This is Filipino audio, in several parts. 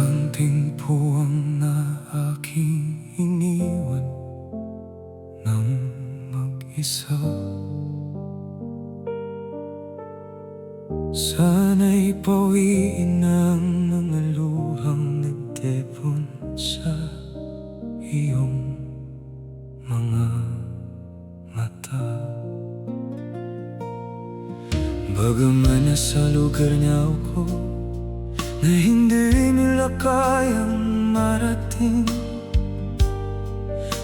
Santing puwang na aking iniwan ng mag-isa. Sana'y pawiin ang mga luhang nagtipon sa iyong mga mata. Bagaman nasa lugar niya ako na hindi nila kayang marating,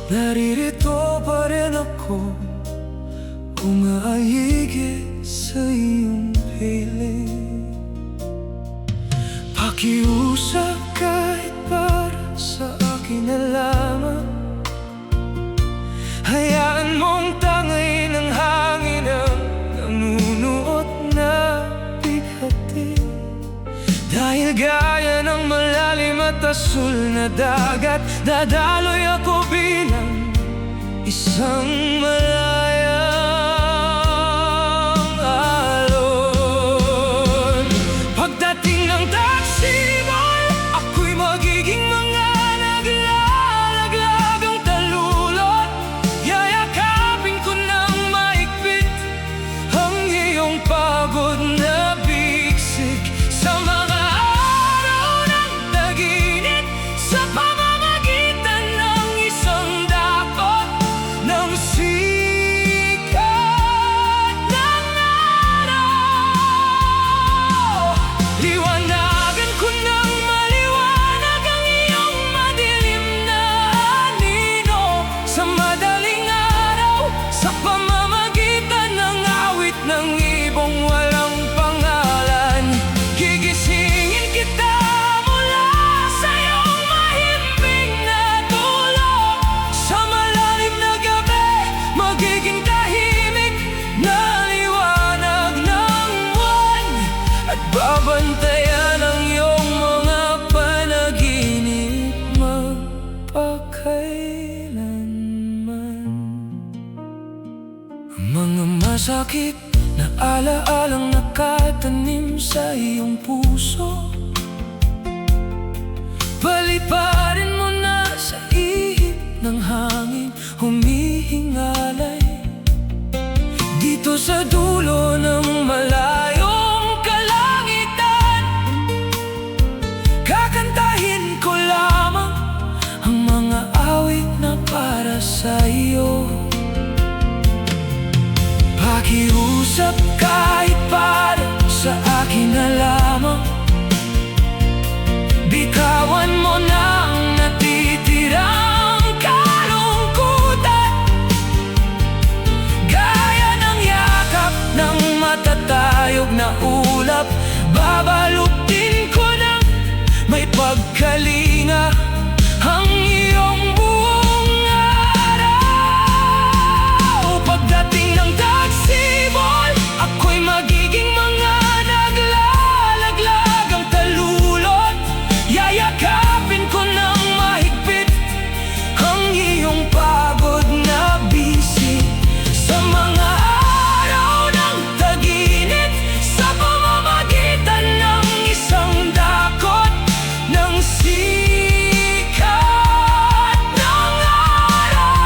naririto pa rin ako, umaayigit sa iyong piling. Pakiusap kahit para sa akin na lamang, hayaan mong tangayin ang hangin ang nanunuot na bighati. Dahil gaya ng malalim at asul na dagat, dadaloy ako bilang isang malayang alon. Pagdating ng taxi boy, ako'y magiging mga naglalaglagang talulot. Yayakapin ko ng maigpit ang iyong pagod na bigsik. Sa mga araw ng tag-init, sa pamamagitan ng isang dakot ng sikat ng araw, liwanagan ko ng maliwanag ang iyong madilim na anino. Sa madaling araw, sa pamamagitan ng awit ng ibong walang pangalan, gigisingin kita mula sa iyong mahimbing na tulog. Sa malalim na gabi, magiging tahimik na liwanag ng buwan, at babantayan ang iyong mga panaginip magpakailanman. Ang mga masakit na alaalang nakatanim sa iyong puso, paliparin mo na sa ihip ng hangin humihingalay. Dito sa dulo ng malayong kalangitan, kakantahin ko lamang ang mga awit na para sa iyo. Pakiusap kahit para sa akin na lamang, bikawan mo na ang natitirang kalungkutan. Gaya ng yakap ng matatayog na ulap, babaluktin ko ng may pagkalinga ang iyong buong araw. Pagdating ng taxi boy, ako'y magiging mga naglalaglagang talulot. Yayakapin ko ng mahigpit ang iyong pagod na bisig. Sa mga araw ng tag-init, sa pamamagitan ng isang dakot ng sikat ng araw,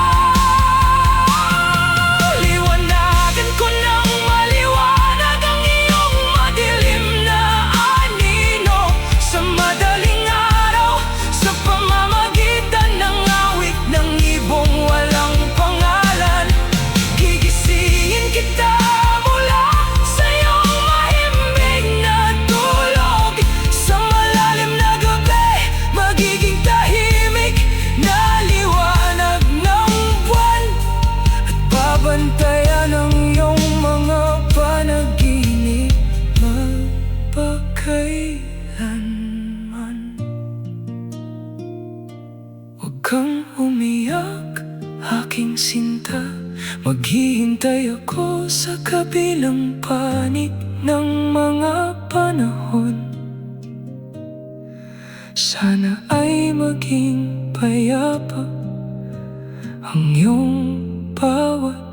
liwanagan ko ng maliwanag ang iyong madilim na anino. Sa madaling araw, sa pamamagitan ng awit ng ibong walang pangalan, gigisingin kita mula sa iyong mahimbing na tulog. Sa malalim na gabi, magiging tahimik na liwanag ng buwan, at babantayan ang iyong mga panaginip magpakailanman. Huwag kang umiyak, aking sinta, maghihintay ako sa kabilang panig ng mga panahon. Sana ay maging payapa ang iyong bawat